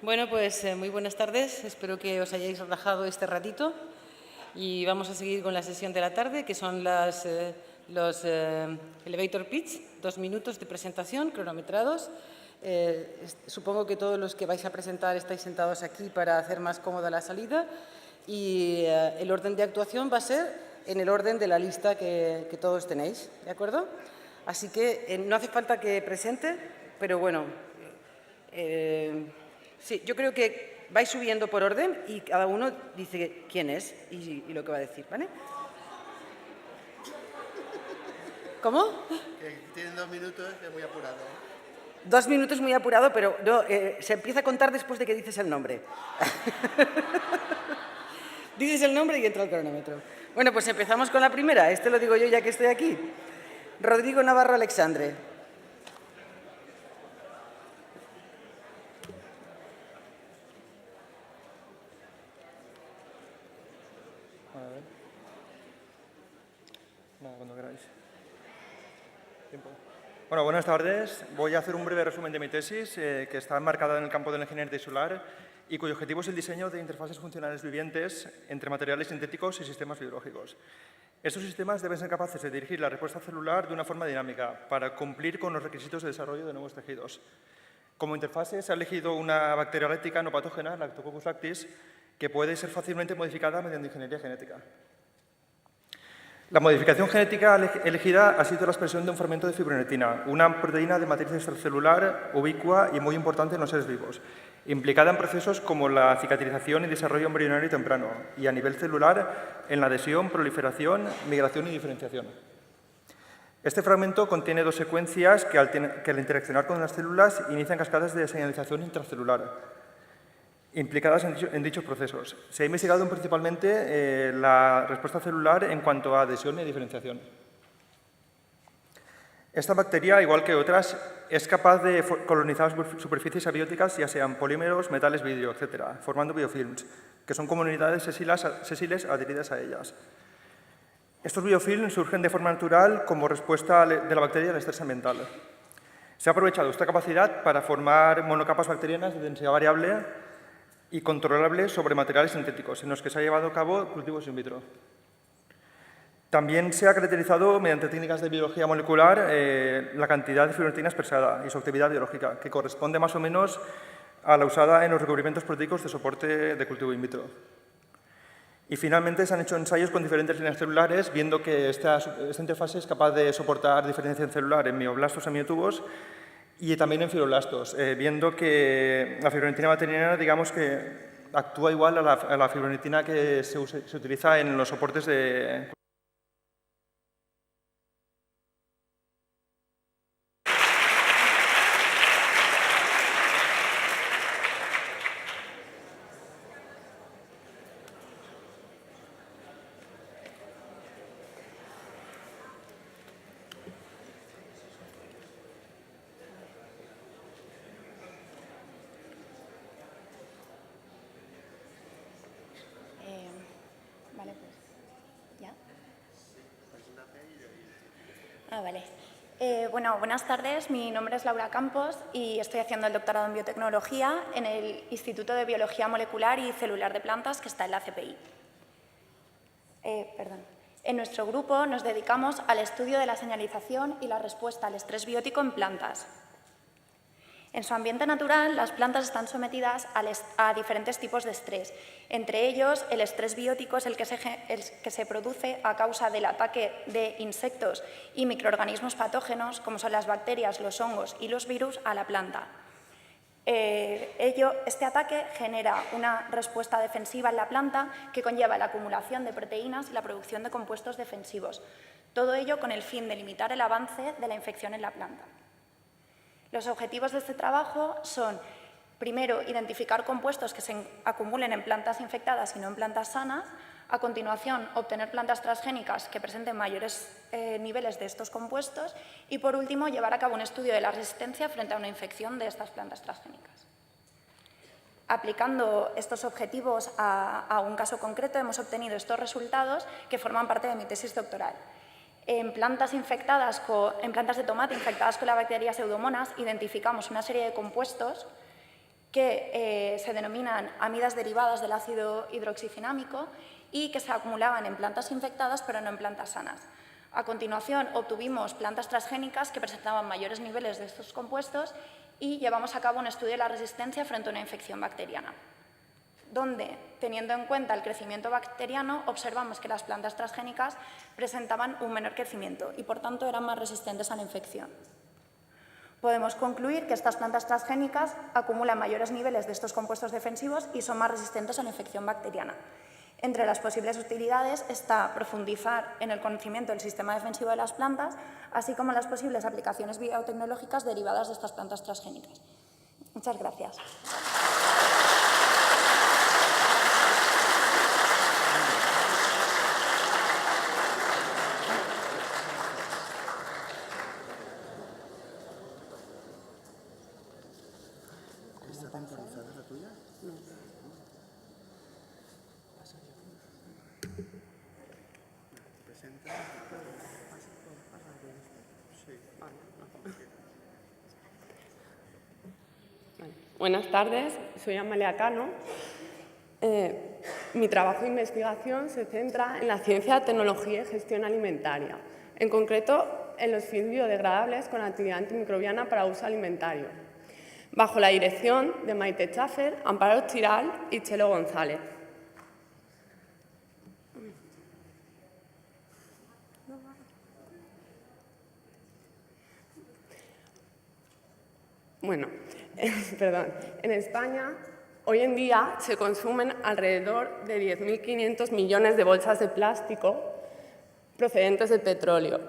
Bueno, pues muy buenas tardes. Espero que os hayáis relajado este ratito y vamos a seguir con la sesión de la tarde, que son los elevator pitch, 2 minutos de presentación cronometrados. Supongo que todos los que vais a presentar estáis sentados aquí para hacer más cómoda la salida y el orden de actuación va a ser en el orden de la lista que todos tenéis, ¿de acuerdo? Así que no hace falta que presente, pero bueno, sí, yo creo que vais subiendo por orden y cada uno dice quién es y lo que va a decir, ¿vale? ¿Cómo? Que tienen 2 minutos, es muy apurado. 2 minutos muy apurado, pero no, se empieza a contar después de que dices el nombre. Dices el nombre y entra el cronómetro. Bueno, pues empezamos con la primera. Este lo digo yo ya que estoy aquí. Rodrigo Navarro Alexandre. Cuando queráis. Tiempo. Bueno, buenas tardes. Voy a hacer un breve resumen de mi tesis, que está enmarcada en el campo de la ingeniería tisular y cuyo objetivo es el diseño de interfaces funcionales vivientes entre materiales sintéticos y sistemas biológicos. Estos sistemas deben ser capaces de dirigir la respuesta celular de una forma dinámica para cumplir con los requisitos de desarrollo de nuevos tejidos. Como interfase se ha elegido una bacteria léctica no patógena, Lactococcus lactis, que puede ser fácilmente modificada mediante ingeniería genética. La modificación genética elegida ha sido la expresión de un fragmento de fibronectina, una proteína de matriz extracelular ubicua y muy importante en los seres vivos, implicada en procesos como la cicatrización y desarrollo embrionario temprano, y a nivel celular en la adhesión, proliferación, migración y diferenciación. Este fragmento contiene 2 secuencias que al interaccionar con las células inician cascadas de señalización intracelular, implicadas en dichos procesos. Se ha investigado principalmente la respuesta celular en cuanto a adhesión y diferenciación. Esta bacteria, igual que otras, es capaz de colonizar superficies abióticas, ya sean polímeros, metales, vidrio, etc., formando biofilms, que son comunidades sésiles adheridas a ellas. Estos biofilms surgen de forma natural como respuesta de la bacteria al estrés ambiental. Se ha aprovechado esta capacidad para formar monocapas bacterianas de densidad variable y controlable sobre materiales sintéticos, en los que se ha llevado a cabo cultivos in vitro. También se ha caracterizado mediante técnicas de biología molecular la cantidad de fibronectina expresada y su actividad biológica, que corresponde más o menos a la usada en los recubrimientos proteicos de soporte de cultivo in vitro. Y finalmente se han hecho ensayos con diferentes líneas celulares, viendo que esta interfase es capaz de soportar diferenciación celular en mioblastos, semiotubos, y también en fibroblastos, viendo que la fibronectina bacteriana, digamos que actúa igual a la fibronectina que se utiliza en los soportes de... Vale, pues, ¿ya? Vale. Bueno, buenas tardes. Mi nombre es Laura Campos y estoy haciendo el doctorado en biotecnología en el Instituto de Biología Molecular y Celular de Plantas, que está en la CPI. En nuestro grupo nos dedicamos al estudio de la señalización y la respuesta al estrés biótico en plantas. En su ambiente natural, las plantas están sometidas a diferentes tipos de estrés. Entre ellos, el estrés biótico es el que se produce a causa del ataque de insectos y microorganismos patógenos, como son las bacterias, los hongos y los virus, a la planta. Este ataque genera una respuesta defensiva en la planta que conlleva la acumulación de proteínas y la producción de compuestos defensivos. Todo ello con el fin de limitar el avance de la infección en la planta. Los objetivos de este trabajo son, primero, identificar compuestos que se acumulen en plantas infectadas y no en plantas sanas. A continuación, obtener plantas transgénicas que presenten mayores niveles de estos compuestos. Y, por último, llevar a cabo un estudio de la resistencia frente a una infección de estas plantas transgénicas. Aplicando estos objetivos a un caso concreto, hemos obtenido estos resultados que forman parte de mi tesis doctoral. En plantas de tomate infectadas con la bacteria Pseudomonas identificamos una serie de compuestos que se denominan amidas derivadas del ácido hidroxifinámico y que se acumulaban en plantas infectadas pero no en plantas sanas. A continuación, obtuvimos plantas transgénicas que presentaban mayores niveles de estos compuestos y llevamos a cabo un estudio de la resistencia frente a una infección bacteriana, donde, teniendo en cuenta el crecimiento bacteriano, observamos que las plantas transgénicas presentaban un menor crecimiento y, por tanto, eran más resistentes a la infección. Podemos concluir que estas plantas transgénicas acumulan mayores niveles de estos compuestos defensivos y son más resistentes a la infección bacteriana. Entre las posibles utilidades está profundizar en el conocimiento del sistema defensivo de las plantas, así como las posibles aplicaciones biotecnológicas derivadas de estas plantas transgénicas. Muchas gracias. ¿Está temporizada la tuya? Presenta. Buenas tardes, soy Amalia Cano. Mi trabajo de investigación se centra en la ciencia, tecnología y gestión alimentaria, en concreto en los films biodegradables con actividad antimicrobiana para uso alimentario, bajo la dirección de Maite Schaffer, Amparo Chiral y Chelo González. Bueno, perdón. En España, hoy en día, se consumen alrededor de 10.500 millones de bolsas de plástico procedentes del petróleo,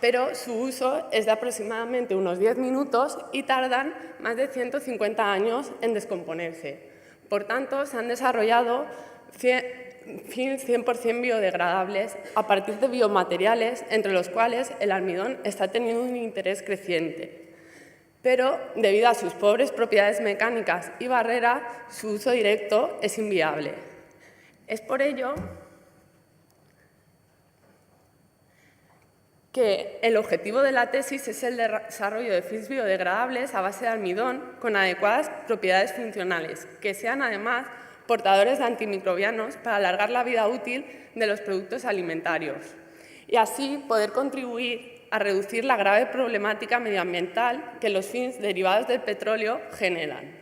pero su uso es de aproximadamente unos 10 minutos y tardan más de 150 años en descomponerse. Por tanto, se han desarrollado films 100% biodegradables a partir de biomateriales, entre los cuales el almidón está teniendo un interés creciente. Pero, debido a sus pobres propiedades mecánicas y barrera, su uso directo es inviable. Es por ello que el objetivo de la tesis es el desarrollo de films biodegradables a base de almidón con adecuadas propiedades funcionales, que sean además portadores de antimicrobianos para alargar la vida útil de los productos alimentarios y así poder contribuir a reducir la grave problemática medioambiental que los films derivados del petróleo generan.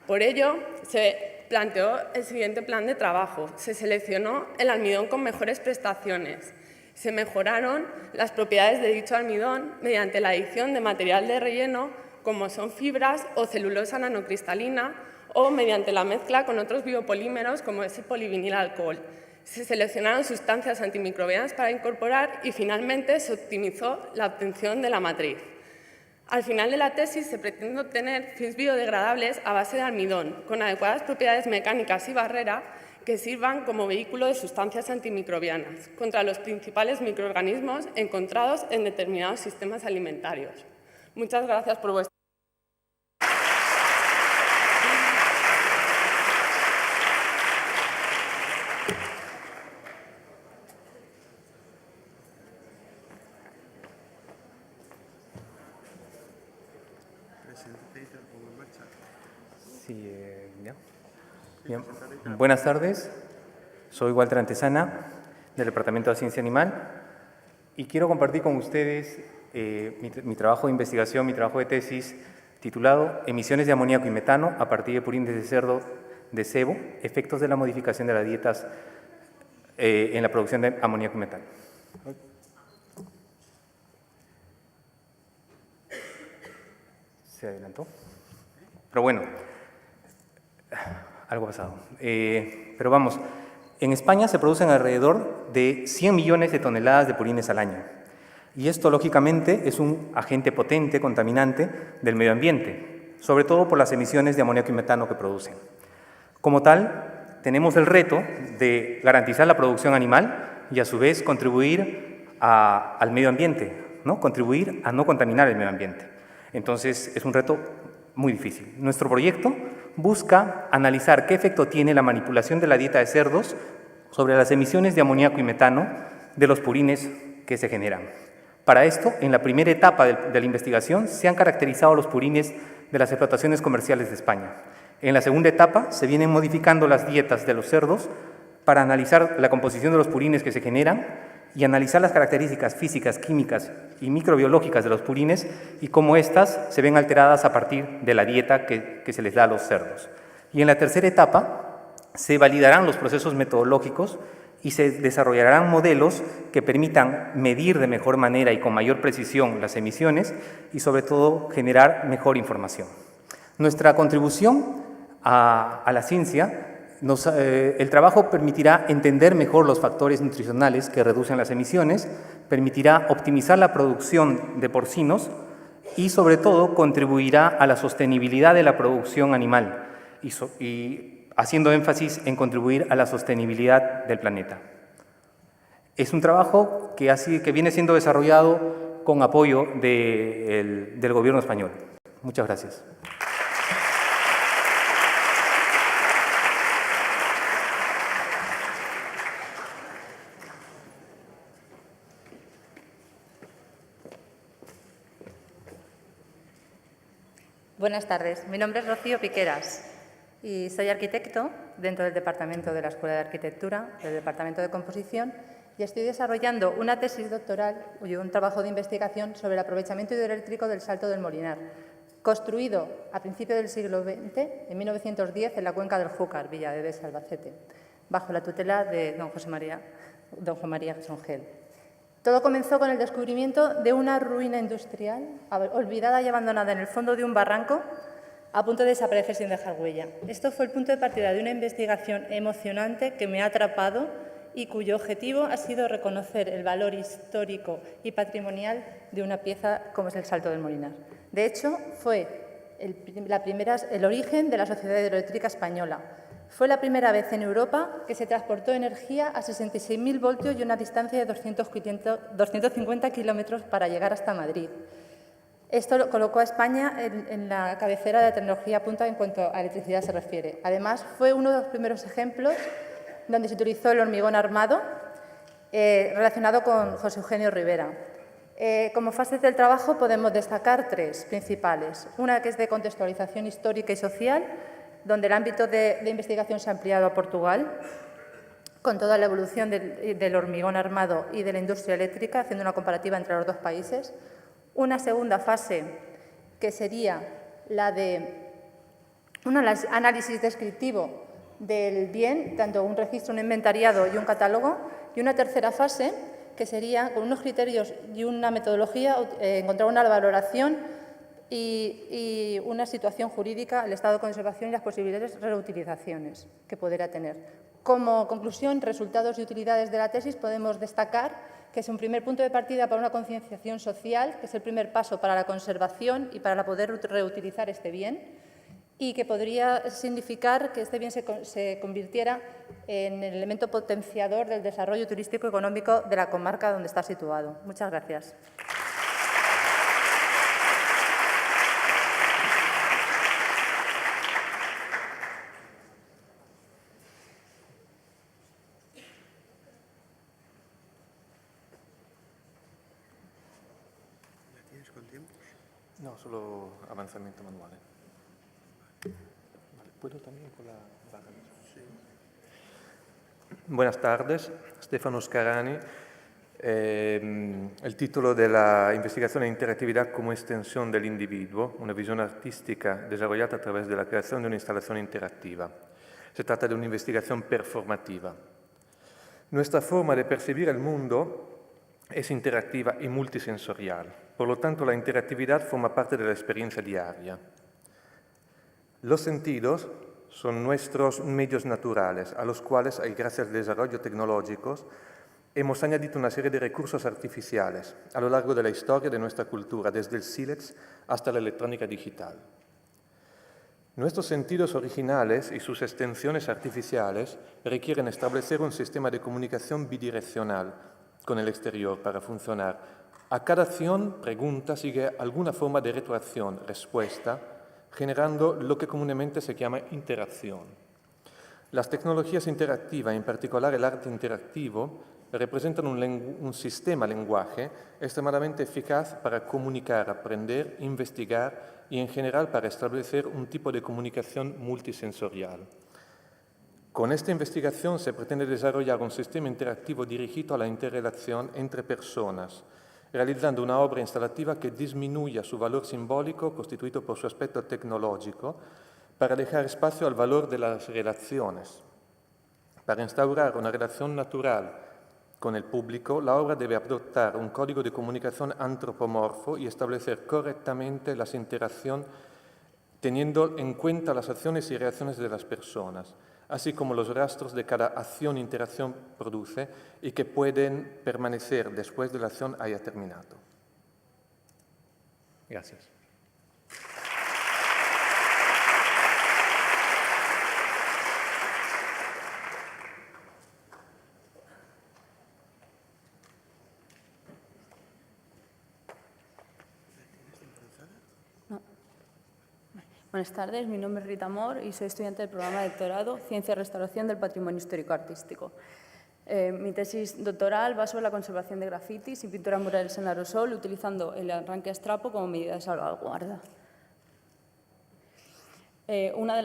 Por ello, se planteó el siguiente plan de trabajo. Se seleccionó el almidón con mejores prestaciones. Se mejoraron las propiedades de dicho almidón mediante la adición de material de relleno, como son fibras o celulosa nanocristalina, o mediante la mezcla con otros biopolímeros, como es el polivinilalcohol. Se seleccionaron sustancias antimicrobianas para incorporar y, finalmente, se optimizó la obtención de la matriz. Al final de la tesis se pretende obtener films biodegradables a base de almidón, con adecuadas propiedades mecánicas y barrera que sirvan como vehículo de sustancias antimicrobianas contra los principales microorganismos encontrados en determinados sistemas alimentarios. Muchas gracias por vuestra Sí, ya. Bien. Buenas tardes, soy Walter Antesana, del Departamento de Ciencia Animal, y quiero compartir con ustedes mi trabajo de investigación, mi trabajo de tesis, titulado Emisiones de amoníaco y metano a partir de purines de cerdo de cebo, efectos de la modificación de las dietas en la producción de amoníaco y metano. Se adelantó. Pero bueno, algo ha pasado. Pero vamos, en España se producen alrededor de 100 millones de toneladas de purines al año. Y esto, lógicamente, es un agente potente, contaminante del medio ambiente, sobre todo por las emisiones de amoníaco y metano que producen. Como tal, tenemos el reto de garantizar la producción animal y, a su vez, contribuir al medio ambiente, ¿no? Contribuir a no contaminar el medio ambiente. Entonces, es un reto muy difícil. Nuestro proyecto busca analizar qué efecto tiene la manipulación de la dieta de cerdos sobre las emisiones de amoníaco y metano de los purines que se generan. Para esto, en la primera etapa de la investigación, se han caracterizado los purines de las explotaciones comerciales de España. En la segunda etapa se vienen modificando las dietas de los cerdos para analizar la composición de los purines que se generan y analizar las características físicas, químicas y microbiológicas de los purines y cómo éstas se ven alteradas a partir de la dieta que se les da a los cerdos. Y en la tercera etapa se validarán los procesos metodológicos y se desarrollarán modelos que permitan medir de mejor manera y con mayor precisión las emisiones y sobre todo generar mejor información. Nuestra contribución a la ciencia, el trabajo permitirá entender mejor los factores nutricionales que reducen las emisiones, permitirá optimizar la producción de porcinos y sobre todo contribuirá a la sostenibilidad de la producción animal y haciendo énfasis en contribuir a la sostenibilidad del planeta. Es un trabajo que viene siendo desarrollado con apoyo del Gobierno español. Muchas gracias. Buenas tardes, mi nombre es Rocío Piqueras y soy arquitecto dentro del Departamento de la Escuela de Arquitectura, del Departamento de Composición, y estoy desarrollando una tesis doctoral y un trabajo de investigación sobre el aprovechamiento hidroeléctrico del Salto del Molinar, construido a principios del siglo XX, en 1910, en la cuenca del Júcar, Villa de Besa, Albacete, bajo la tutela de don Juan María Songel. Todo comenzó con el descubrimiento de una ruina industrial olvidada y abandonada en el fondo de un barranco a punto de desaparecer sin dejar huella. Esto fue el punto de partida de una investigación emocionante que me ha atrapado y cuyo objetivo ha sido reconocer el valor histórico y patrimonial de una pieza como es el Salto del Molinar. De hecho, fue el origen de la Sociedad Hidroeléctrica Española. Fue la primera vez en Europa que se transportó energía a 66.000 voltios y una distancia de 250 kilómetros para llegar hasta Madrid. Esto colocó a España en la cabecera de la tecnología punta en cuanto a electricidad se refiere. Además, fue uno de los primeros ejemplos donde se utilizó el hormigón armado relacionado con José Eugenio Rivera. Como fases del trabajo podemos destacar tres principales. Una que es de contextualización histórica y social, donde el ámbito de investigación se ha ampliado a Portugal, con toda la evolución del hormigón armado y de la industria eléctrica, haciendo una comparativa entre los dos países. Una segunda fase, que sería la de un análisis descriptivo del bien, tanto un registro, un inventariado y un catálogo. Y una tercera fase, que sería, con unos criterios y una metodología, encontrar una valoración y una situación jurídica, el estado de conservación y las posibilidades de reutilizaciones que podrá tener. Como conclusión, resultados y utilidades de la tesis, podemos destacar que es un primer punto de partida para una concienciación social, que es el primer paso para la conservación y para poder reutilizar este bien, y que podría significar que este bien se convirtiera en el elemento potenciador del desarrollo turístico y económico de la comarca donde está situado. Muchas gracias. ¿Tienes con tiempo? No, solo avanzamiento manual. Vale, ¿puedo también con la barra? Sí. Buenas tardes, Stefano Scarani. El título de la investigación es Interactividad como extensión del individuo, una visión artística desarrollada a través de la creación de una instalación interactiva. Se trata de una investigación performativa. Nuestra forma de percibir el mundo es interactiva y multisensorial. Por lo tanto, la interactividad forma parte de la experiencia diaria. Los sentidos son nuestros medios naturales, a los cuales, gracias al desarrollo tecnológico, hemos añadido una serie de recursos artificiales a lo largo de la historia de nuestra cultura, desde el sílex hasta la electrónica digital. Nuestros sentidos originales y sus extensiones artificiales requieren establecer un sistema de comunicación bidireccional con el exterior para funcionar. A cada acción, pregunta, sigue alguna forma de retroacción, respuesta, generando lo que comúnmente se llama interacción. Las tecnologías interactivas, en particular el arte interactivo, representan un sistema lenguaje extremadamente eficaz para comunicar, aprender, investigar y en general para establecer un tipo de comunicación multisensorial. Con esta investigación se pretende desarrollar un sistema interactivo dirigido a la interrelación entre personas, realizzando una obra instalativa que disminuya su valor simbólico constituito por su aspecto tecnológico para dejar espacio al valor de las relaciones. Para instaurar una relación natural con el público, la obra debe adoptar un código de comunicación antropomorfo y establecer correctamente las interacciones teniendo en cuenta las acciones y reacciones de las personas, así como los rastros de cada acción e interacción produce y que pueden permanecer después de la acción haya terminado. Gracias. Buenas tardes, mi nombre es Rita Amor y soy estudiante del programa de doctorado Ciencia y Restauración del Patrimonio Histórico-Artístico. Mi tesis doctoral va sobre la conservación de grafitis y pinturas murales en aerosol utilizando el arranque a estrapo como medida de salvaguarda. Una de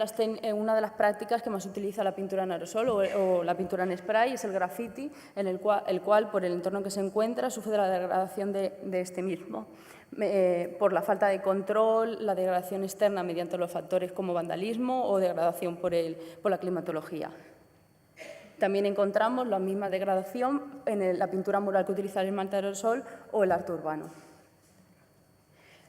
las prácticas que más utiliza la pintura en aerosol o la pintura en spray es el graffiti, el cual, por el entorno que se encuentra, sufre de la degradación de este mismo. Por la falta de control, la degradación externa mediante los factores como vandalismo o degradación por la climatología. También encontramos la misma degradación en la pintura mural que utiliza el esmalte aerosol o el arte urbano.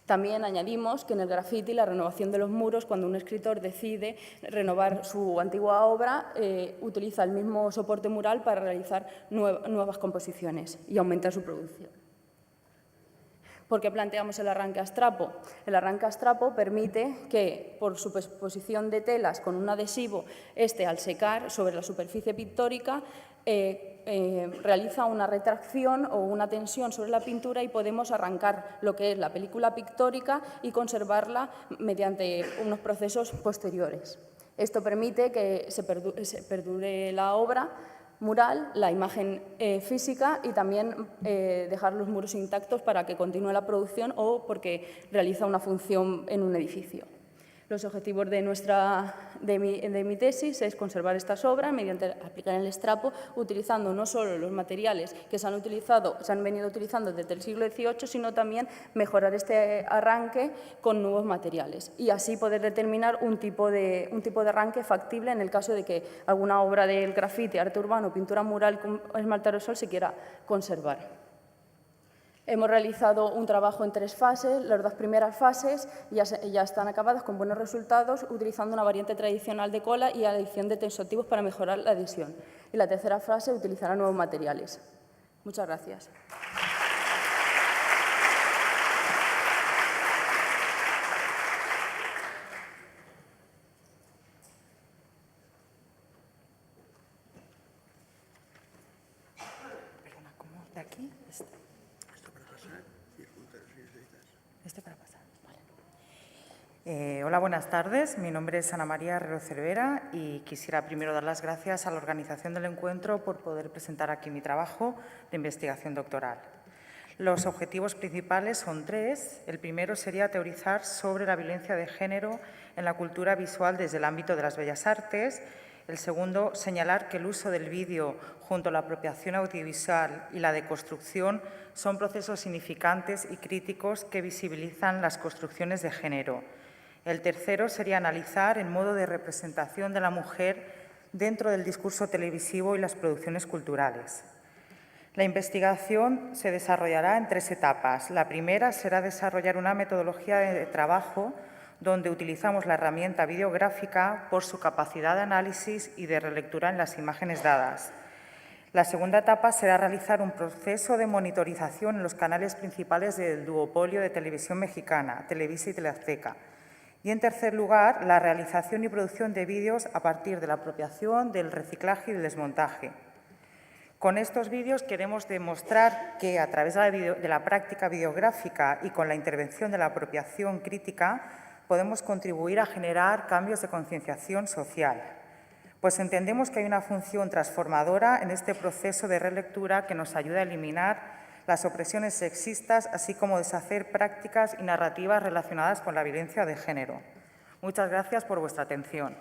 También añadimos que en el graffiti la renovación de los muros, cuando un escritor decide renovar su antigua obra, utiliza el mismo soporte mural para realizar nuevas composiciones y aumentar su producción. ¿Por qué planteamos el arranque a estrapo? El arranque a estrapo permite que, por superposición de telas con un adhesivo, al secar sobre la superficie pictórica, realiza una retracción o una tensión sobre la pintura y podemos arrancar lo que es la película pictórica y conservarla mediante unos procesos posteriores. Esto permite que se perdure la obra mural, la imagen física y también dejar los muros intactos para que continúe la producción o porque realiza una función en un edificio. Los objetivos de mi tesis es conservar estas obras mediante aplicar el estrapo, utilizando no solo los materiales que se han venido utilizando desde el siglo XVIII, sino también mejorar este arranque con nuevos materiales y así poder determinar un tipo de arranque factible en el caso de que alguna obra del grafiti, arte urbano, pintura mural con esmalte aerosol se quiera conservar. Hemos realizado un trabajo en 3 fases. Las 2 primeras fases ya están acabadas con buenos resultados, utilizando una variante tradicional de cola y adición de tensoactivos para mejorar la adhesión. Y la tercera fase utilizará nuevos materiales. Muchas gracias. Perdona, ¿cómo? ¿De aquí? Esto para pasar y juntar si necesitas. Este para pasar, vale. Hola, buenas tardes. Mi nombre es Ana María Herrero Cervera y quisiera primero dar las gracias a la organización del encuentro por poder presentar aquí mi trabajo de investigación doctoral. Los objetivos principales son 3. El primero sería teorizar sobre la violencia de género en la cultura visual desde el ámbito de las bellas artes. El segundo, señalar que el uso del vídeo junto a la apropiación audiovisual y la deconstrucción son procesos significantes y críticos que visibilizan las construcciones de género. El tercero sería analizar el modo de representación de la mujer dentro del discurso televisivo y las producciones culturales. La investigación se desarrollará en 3 etapas. La primera será desarrollar una metodología de trabajo donde utilizamos la herramienta videográfica por su capacidad de análisis y de relectura en las imágenes dadas. La segunda etapa será realizar un proceso de monitorización en los canales principales del duopolio de televisión mexicana, Televisa y Teleazteca. Y, en tercer lugar, la realización y producción de vídeos a partir de la apropiación, del reciclaje y del desmontaje. Con estos vídeos queremos demostrar que, a través de la práctica videográfica y con la intervención de la apropiación crítica, podemos contribuir a generar cambios de concienciación social. pues entendemos que hay una función transformadora en este proceso de relectura que nos ayuda a eliminar las opresiones sexistas, así como deshacer prácticas y narrativas relacionadas con la violencia de género. Muchas gracias por vuestra atención.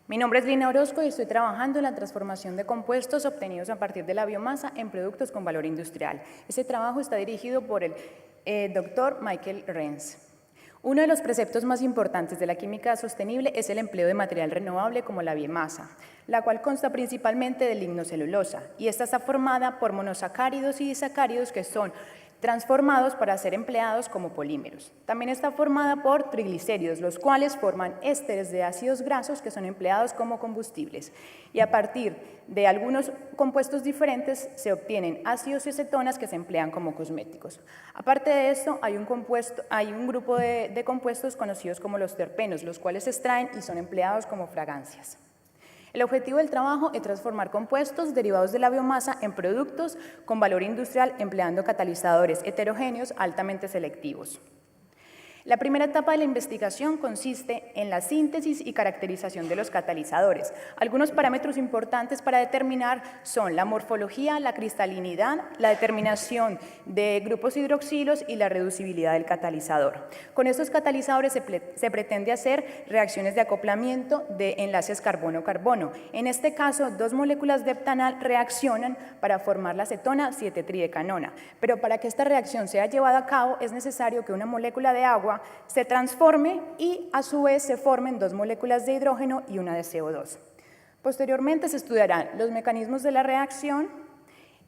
Mi nombre es Lina Orozco y estoy trabajando en la transformación de compuestos obtenidos a partir de la biomasa en productos con valor industrial. Este trabajo está dirigido por el doctor Michael Renz. Uno de los preceptos más importantes de la química sostenible es el empleo de material renovable como la biomasa, la cual consta principalmente de lignocelulosa, y esta está formada por monosacáridos y disacáridos que son transformados para ser empleados como polímeros. También está formada por triglicéridos, los cuales forman ésteres de ácidos grasos que son empleados como combustibles. Y a partir de algunos compuestos diferentes se obtienen ácidos y acetonas que se emplean como cosméticos. Aparte de esto, hay un grupo de compuestos conocidos como los terpenos, los cuales se extraen y son empleados como fragancias. El objetivo del trabajo es transformar compuestos derivados de la biomasa en productos con valor industrial empleando catalizadores heterogéneos altamente selectivos. La primera etapa de la investigación consiste en la síntesis y caracterización de los catalizadores. Algunos parámetros importantes para determinar son la morfología, la cristalinidad, la determinación de grupos hidroxilos y la reducibilidad del catalizador. Con estos catalizadores se pretende hacer reacciones de acoplamiento de enlaces carbono-carbono. En este caso, dos moléculas de heptanal reaccionan para formar la acetona 7-tridecanona. Pero para que esta reacción sea llevada a cabo es necesario que una molécula de agua se transforme y a su vez se formen dos moléculas de hidrógeno y una de CO2. Posteriormente se estudiarán los mecanismos de la reacción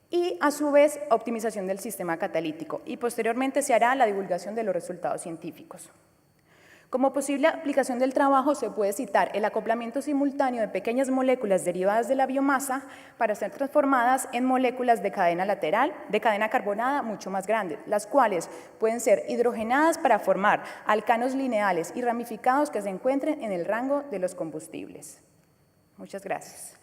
y a su vez optimización del sistema catalítico, y posteriormente se hará la divulgación de los resultados científicos. Como posible aplicación del trabajo se puede citar el acoplamiento simultáneo de pequeñas moléculas derivadas de la biomasa para ser transformadas en moléculas de cadena lateral, de cadena carbonada mucho más grandes, las cuales pueden ser hidrogenadas para formar alcanos lineales y ramificados que se encuentren en el rango de los combustibles. Muchas gracias.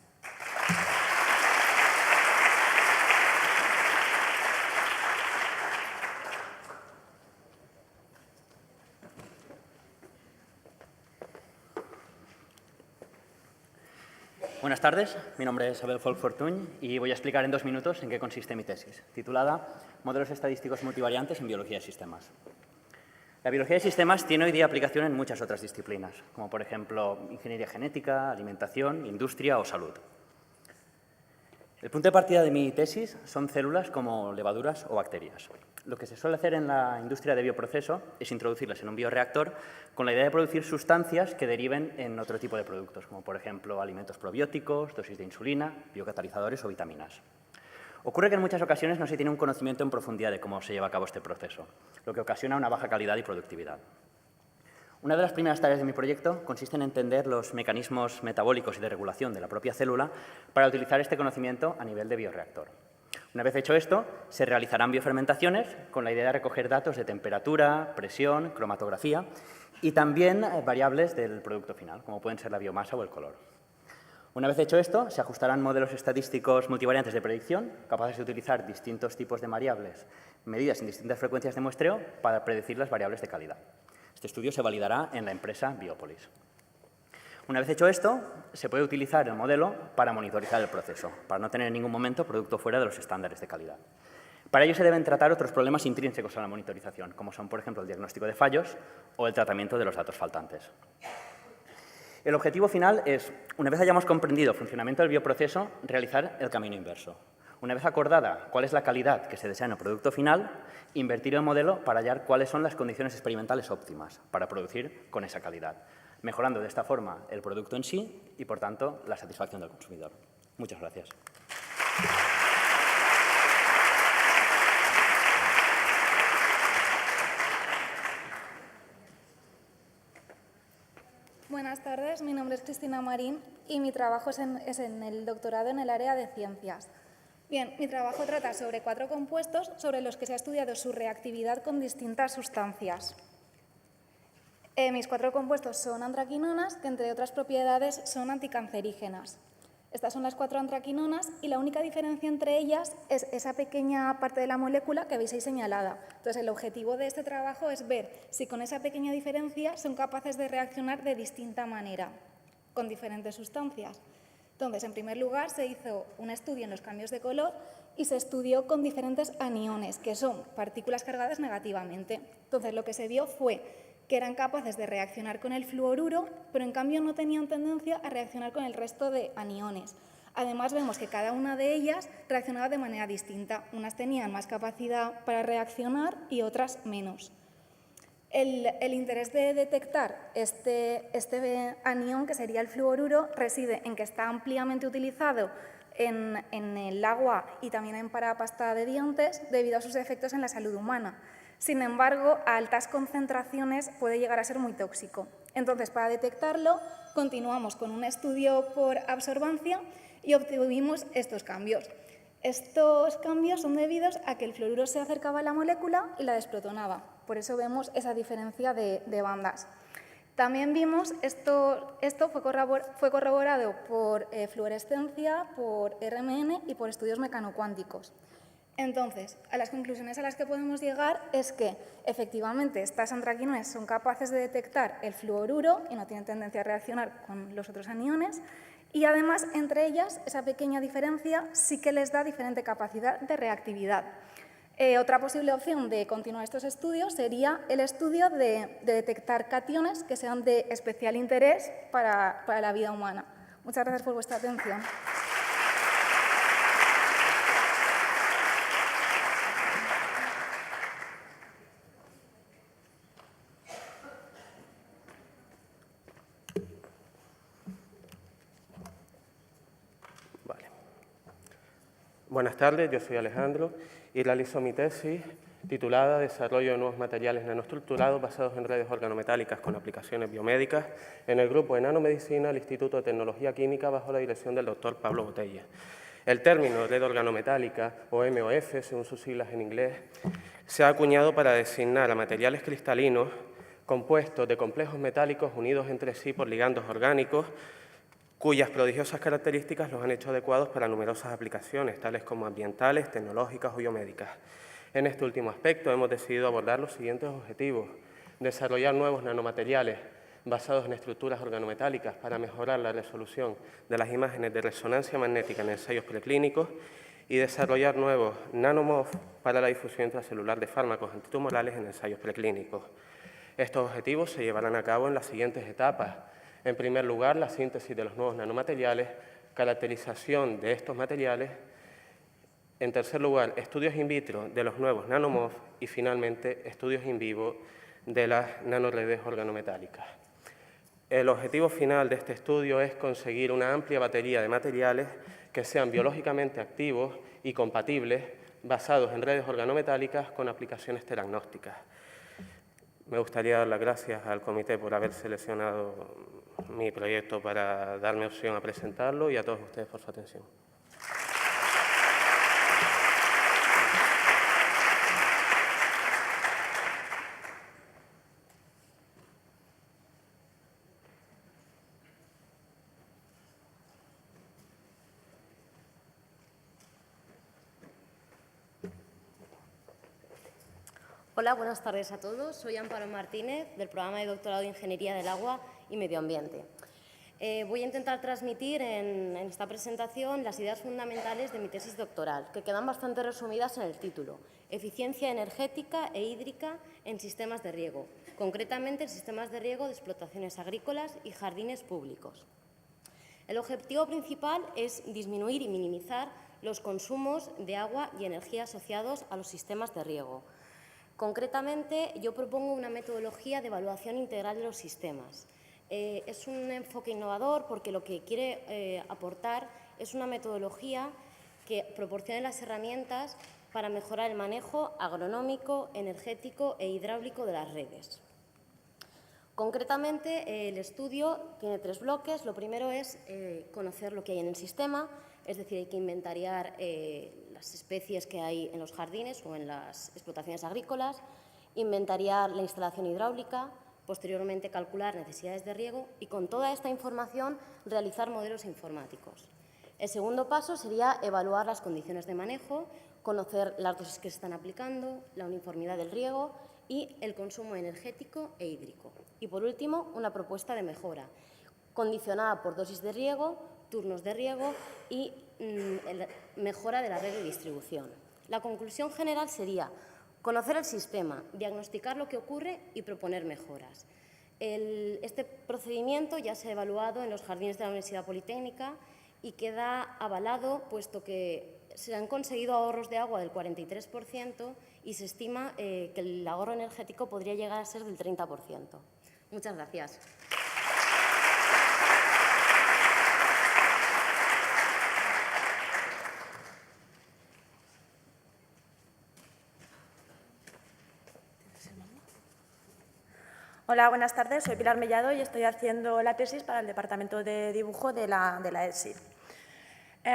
Buenas tardes, mi nombre es Abel Folk Fortuny y voy a explicar en 2 minutos en qué consiste mi tesis, titulada Modelos estadísticos multivariantes en biología de sistemas. La biología de sistemas tiene hoy día aplicación en muchas otras disciplinas, como por ejemplo ingeniería genética, alimentación, industria o salud. El punto de partida de mi tesis son células como levaduras o bacterias. Lo que se suele hacer en la industria de bioproceso es introducirlas en un bioreactor con la idea de producir sustancias que deriven en otro tipo de productos, como por ejemplo alimentos probióticos, dosis de insulina, biocatalizadores o vitaminas. Ocurre que en muchas ocasiones no se tiene un conocimiento en profundidad de cómo se lleva a cabo este proceso, lo que ocasiona una baja calidad y productividad. Una de las primeras tareas de mi proyecto consiste en entender los mecanismos metabólicos y de regulación de la propia célula para utilizar este conocimiento a nivel de bioreactor. Una vez hecho esto, se realizarán biofermentaciones con la idea de recoger datos de temperatura, presión, cromatografía y también variables del producto final, como pueden ser la biomasa o el color. Una vez hecho esto, se ajustarán modelos estadísticos multivariantes de predicción, capaces de utilizar distintos tipos de variables medidas en distintas frecuencias de muestreo para predecir las variables de calidad. Este estudio se validará en la empresa Biopolis. Una vez hecho esto, se puede utilizar el modelo para monitorizar el proceso, para no tener en ningún momento producto fuera de los estándares de calidad. Para ello se deben tratar otros problemas intrínsecos a la monitorización, como son, por ejemplo, el diagnóstico de fallos o el tratamiento de los datos faltantes. El objetivo final es, una vez hayamos comprendido el funcionamiento del bioproceso, realizar el camino inverso. Una vez acordada cuál es la calidad que se desea en el producto final, invertir el modelo para hallar cuáles son las condiciones experimentales óptimas para producir con esa calidad, mejorando de esta forma el producto en sí y, por tanto, la satisfacción del consumidor. Muchas gracias. Buenas tardes, mi nombre es Cristina Marín y mi trabajo es en el doctorado en el área de ciencias. Bien, mi trabajo trata sobre 4 compuestos sobre los que se ha estudiado su reactividad con distintas sustancias. Mis 4 compuestos son antraquinonas, que entre otras propiedades son anticancerígenas. Estas son las 4 antraquinonas y la única diferencia entre ellas es esa pequeña parte de la molécula que veis ahí señalada. Entonces, el objetivo de este trabajo es ver si con esa pequeña diferencia son capaces de reaccionar de distinta manera con diferentes sustancias. Entonces, en primer lugar, se hizo un estudio en los cambios de color y se estudió con diferentes aniones, que son partículas cargadas negativamente. Entonces, lo que se vio fue que eran capaces de reaccionar con el fluoruro, pero en cambio no tenían tendencia a reaccionar con el resto de aniones. Además, vemos que cada una de ellas reaccionaba de manera distinta. Unas tenían más capacidad para reaccionar y otras menos. El interés de detectar este anión, que sería el fluoruro, reside en que está ampliamente utilizado en el agua y también para pasta de dientes debido a sus efectos en la salud humana. Sin embargo, a altas concentraciones puede llegar a ser muy tóxico. Entonces, para detectarlo, continuamos con un estudio por absorbancia y obtuvimos estos cambios. Estos cambios son debidos a que el fluoruro se acercaba a la molécula y la desprotonaba. Por eso vemos esa diferencia de bandas. También vimos, esto fue corroborado por fluorescencia, por RMN y por estudios mecanocuánticos. Entonces, a las conclusiones a las que podemos llegar es que, efectivamente, estas antraquinones son capaces de detectar el fluoruro y no tienen tendencia a reaccionar con los otros aniones, y además, entre ellas, esa pequeña diferencia sí que les da diferente capacidad de reactividad. Otra posible opción de continuar estos estudios sería el estudio de detectar cationes que sean de especial interés para la vida humana. Muchas gracias por vuestra atención. Buenas tardes, yo soy Alejandro y realizo mi tesis titulada Desarrollo de nuevos materiales nanoestructurados basados en redes organometálicas con aplicaciones biomédicas en el grupo de nanomedicina del Instituto de Tecnología Química bajo la dirección del doctor Pablo Botella. El término red organometálica, o MOF, según sus siglas en inglés, se ha acuñado para designar a materiales cristalinos compuestos de complejos metálicos unidos entre sí por ligandos orgánicos, cuyas prodigiosas características los han hecho adecuados para numerosas aplicaciones, tales como ambientales, tecnológicas o biomédicas. En este último aspecto hemos decidido abordar los siguientes objetivos: desarrollar nuevos nanomateriales basados en estructuras organometálicas para mejorar la resolución de las imágenes de resonancia magnética en ensayos preclínicos y desarrollar nuevos nanomorf para la difusión intracelular de fármacos antitumorales en ensayos preclínicos. Estos objetivos se llevarán a cabo en las siguientes etapas. En primer lugar, la síntesis de los nuevos nanomateriales, caracterización de estos materiales. En tercer lugar, estudios in vitro de los nuevos nanomorf y, finalmente, estudios in vivo de las nanoredes organometálicas. El objetivo final de este estudio es conseguir una amplia batería de materiales que sean biológicamente activos y compatibles, basados en redes organometálicas con aplicaciones teragnósticas. Me gustaría dar las gracias al comité por haber seleccionado mi proyecto para darme opción a presentarlo y a todos ustedes por su atención. Hola, buenas tardes a todos. Soy Amparo Martínez, del programa de doctorado de Ingeniería del Agua y Medio Ambiente. Voy a intentar transmitir en esta presentación las ideas fundamentales de mi tesis doctoral, que quedan bastante resumidas en el título: Eficiencia energética e hídrica en sistemas de riego, concretamente en sistemas de riego de explotaciones agrícolas y jardines públicos. El objetivo principal es disminuir y minimizar los consumos de agua y energía asociados a los sistemas de riego. Concretamente, yo propongo una metodología de evaluación integral de los sistemas. Es un enfoque innovador porque lo que quiere aportar es una metodología que proporcione las herramientas para mejorar el manejo agronómico, energético e hidráulico de las redes. Concretamente, el estudio tiene 3 bloques. Lo primero es conocer lo que hay en el sistema, es decir, hay que inventariar las especies que hay en los jardines o en las explotaciones agrícolas, inventariar la instalación hidráulica, posteriormente calcular necesidades de riego y con toda esta información realizar modelos informáticos. El segundo paso sería evaluar las condiciones de manejo, conocer las dosis que se están aplicando, la uniformidad del riego y el consumo energético e hídrico. Y, por último, una propuesta de mejora, condicionada por dosis de riego, turnos de riego y mejora de la red de distribución. La conclusión general sería conocer el sistema, diagnosticar lo que ocurre y proponer mejoras. Este procedimiento ya se ha evaluado en los jardines de la Universidad Politécnica y queda avalado, puesto que se han conseguido ahorros de agua del 43% y se estima que el ahorro energético podría llegar a ser del 30%. Muchas gracias. Hola, buenas tardes. Soy Pilar Mellado y estoy haciendo la tesis para el Departamento de Dibujo de la ESI.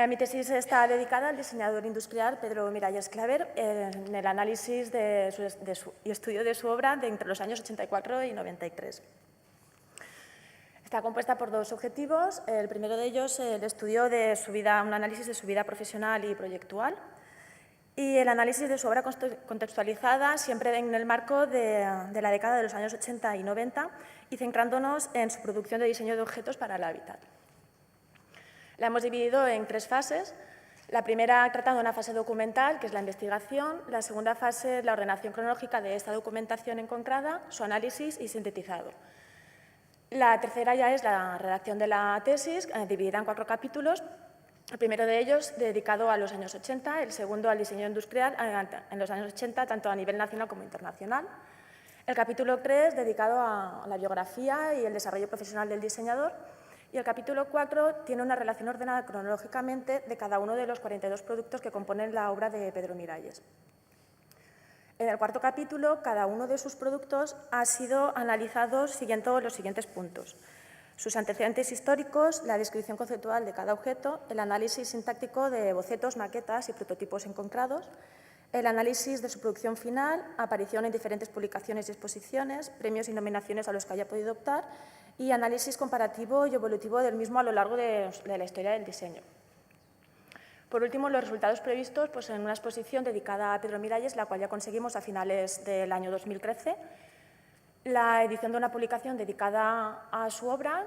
Mi tesis está dedicada al diseñador industrial Pedro Miralles Claver en el análisis y estudio de su obra de entre los años 84 y 93. Está compuesta por dos objetivos. El primero de ellos, el estudio de su vida, un análisis de su vida profesional y proyectual, y el análisis de su obra contextualizada siempre en el marco de la década de los años 80 y 90 y centrándonos en su producción de diseño de objetos para el hábitat. La hemos dividido en tres fases. La primera tratando una fase documental, que es la investigación. La segunda fase, la ordenación cronológica de esta documentación encontrada, su análisis y sintetizado. La tercera ya es la redacción de la tesis, dividida en 4 capítulos. El primero de ellos dedicado a los años 80, el segundo al diseño industrial en los años 80, tanto a nivel nacional como internacional. El capítulo 3 dedicado a la biografía y el desarrollo profesional del diseñador. Y el capítulo 4 tiene una relación ordenada cronológicamente de cada uno de los 42 productos que componen la obra de Pedro Miralles. En el cuarto capítulo, cada uno de sus productos ha sido analizado siguiendo los siguientes puntos: sus antecedentes históricos, la descripción conceptual de cada objeto, el análisis sintáctico de bocetos, maquetas y prototipos encontrados, el análisis de su producción final, aparición en diferentes publicaciones y exposiciones, premios y nominaciones a los que haya podido optar y análisis comparativo y evolutivo del mismo a lo largo de la historia del diseño. Por último, los resultados previstos en una exposición dedicada a Pedro Miralles, la cual ya conseguimos a finales del año 2013, la edición de una publicación dedicada a su obra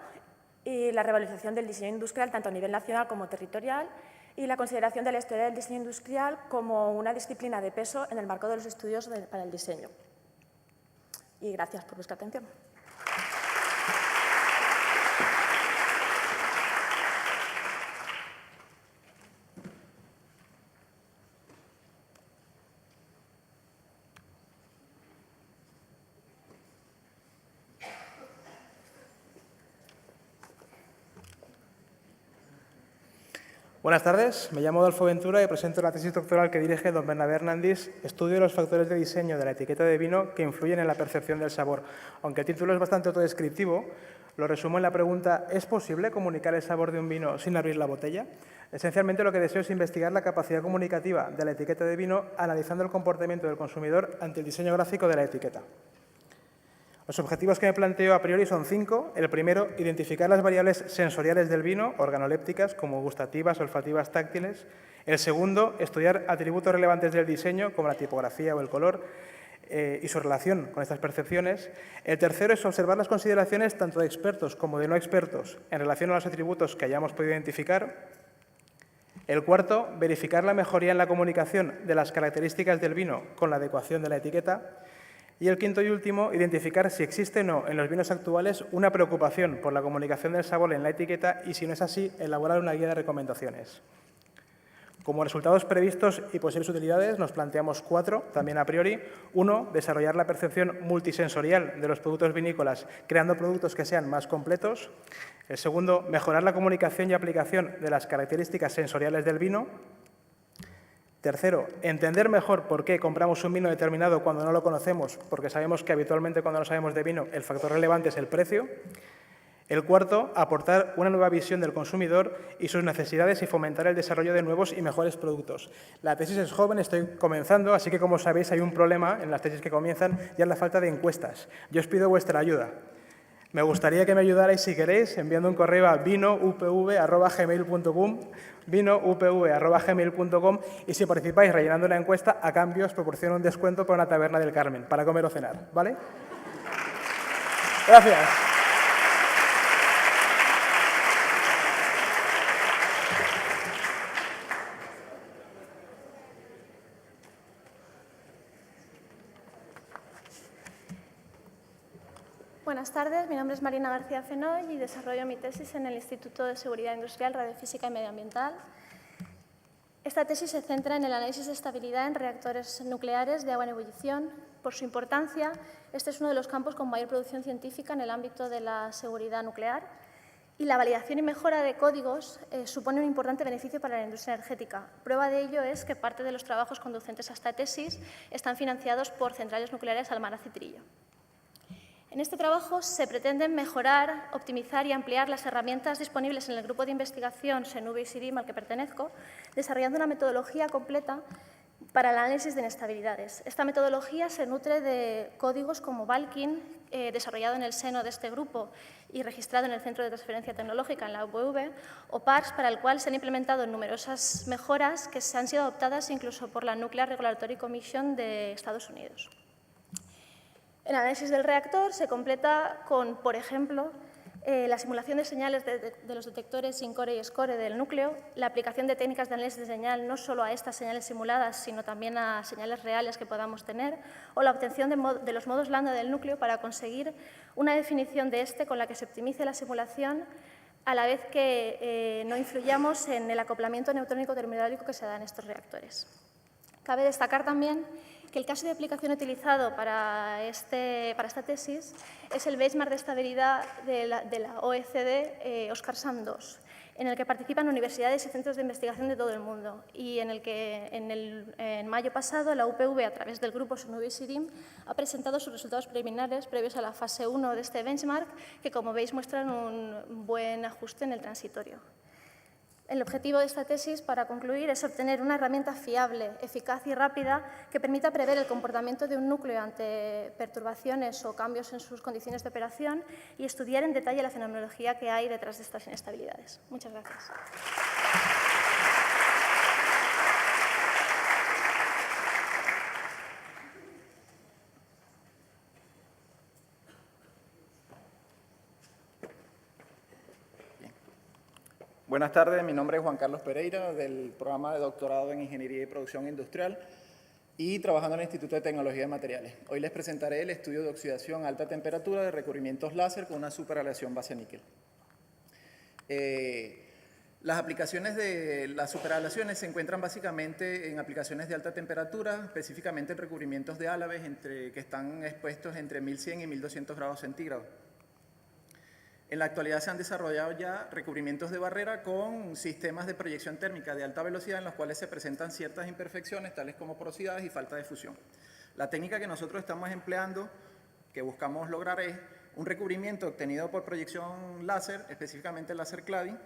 y la revalorización del diseño industrial tanto a nivel nacional como territorial y la consideración de la historia del diseño industrial como una disciplina de peso en el marco de los estudios para el diseño. Y gracias por vuestra atención. Buenas tardes, me llamo Adolfo Ventura y presento la tesis doctoral que dirige don Bernabé Hernández, Estudio de los factores de diseño de la etiqueta de vino que influyen en la percepción del sabor. Aunque el título es bastante autodescriptivo, lo resumo en la pregunta: ¿es posible comunicar el sabor de un vino sin abrir la botella? Esencialmente lo que deseo es investigar la capacidad comunicativa de la etiqueta de vino analizando el comportamiento del consumidor ante el diseño gráfico de la etiqueta. Los objetivos que me planteo a priori son 5. El primero, identificar las variables sensoriales del vino, organolépticas, como gustativas, olfativas, táctiles. El segundo, estudiar atributos relevantes del diseño, como la tipografía o el color, y su relación con estas percepciones. El tercero es observar las consideraciones tanto de expertos como de no expertos en relación a los atributos que hayamos podido identificar. El cuarto, verificar la mejoría en la comunicación de las características del vino con la adecuación de la etiqueta. Y el quinto y último, identificar si existe o no en los vinos actuales una preocupación por la comunicación del sabor en la etiqueta y, si no es así, elaborar una guía de recomendaciones. Como resultados previstos y posibles utilidades, nos planteamos 4, también a priori. 1, desarrollar la percepción multisensorial de los productos vinícolas, creando productos que sean más completos. El segundo, mejorar la comunicación y aplicación de las características sensoriales del vino. Tercero, entender mejor por qué compramos un vino determinado cuando no lo conocemos, porque sabemos que habitualmente cuando no sabemos de vino el factor relevante es el precio. El cuarto, aportar una nueva visión del consumidor y sus necesidades y fomentar el desarrollo de nuevos y mejores productos. La tesis es joven, estoy comenzando, así que como sabéis hay un problema en las tesis que comienzan y es la falta de encuestas. Yo os pido vuestra ayuda. Me gustaría que me ayudarais, si queréis, enviando un correo a vinoupv@gmail.com y si participáis rellenando una encuesta, a cambio os proporciono un descuento para una taberna del Carmen, para comer o cenar, ¿vale? Gracias. Buenas tardes, mi nombre es Marina García Fenoy y desarrollo mi tesis en el Instituto de Seguridad Industrial, Radiofísica y Medioambiental. Esta tesis se centra en el análisis de estabilidad en reactores nucleares de agua en ebullición. Por su importancia, este es uno de los campos con mayor producción científica en el ámbito de la seguridad nuclear y la validación y mejora de códigos supone un importante beneficio para la industria energética. Prueba de ello es que parte de los trabajos conducentes a esta tesis están financiados por centrales nucleares Almaraz y Trillo. En este trabajo se pretenden mejorar, optimizar y ampliar las herramientas disponibles en el grupo de investigación SENUVE y SIRIM al que pertenezco, desarrollando una metodología completa para el análisis de inestabilidades. Esta metodología se nutre de códigos como Valkin, desarrollado en el seno de este grupo y registrado en el Centro de Transferencia Tecnológica en la UPV, o PARCS, para el cual se han implementado numerosas mejoras que se han sido adoptadas incluso por la Nuclear Regulatory Commission de Estados Unidos. El análisis del reactor se completa con, por ejemplo, la simulación de señales de los detectores INCORE y SCORE del núcleo, la aplicación de técnicas de análisis de señal no solo a estas señales simuladas, sino también a señales reales que podamos tener, o la obtención de los modos lambda del núcleo para conseguir una definición de este con la que se optimice la simulación a la vez que no influyamos en el acoplamiento neutrónico termodinámico que se da en estos reactores. Cabe destacar también que el caso de aplicación utilizado para esta tesis es el benchmark de estabilidad de la OECD Oskarshamn 2, en el que participan universidades y centros de investigación de todo el mundo y en el que en mayo pasado la UPV, a través del grupo SENUVE y SIRIM, ha presentado sus resultados preliminares previos a la fase 1 de este benchmark, que, como veis, muestran un buen ajuste en el transitorio. El objetivo de esta tesis, para concluir, es obtener una herramienta fiable, eficaz y rápida que permita prever el comportamiento de un núcleo ante perturbaciones o cambios en sus condiciones de operación y estudiar en detalle la fenomenología que hay detrás de estas inestabilidades. Muchas gracias. Buenas tardes, mi nombre es Juan Carlos Pereira, del programa de doctorado en Ingeniería y Producción Industrial y trabajando en el Instituto de Tecnología de Materiales. Hoy les presentaré el estudio de oxidación a alta temperatura de recubrimientos láser con una superaleación base-níquel. Las aplicaciones de las superaleaciones se encuentran básicamente en aplicaciones de alta temperatura, específicamente en recubrimientos de álabes que están expuestos entre 1100 y 1200 grados centígrados. En la actualidad se han desarrollado ya recubrimientos de barrera con sistemas de proyección térmica de alta velocidad en los cuales se presentan ciertas imperfecciones, tales como porosidades y falta de fusión. La técnica que nosotros estamos empleando, que buscamos lograr, es un recubrimiento obtenido por proyección láser, específicamente láser cladding,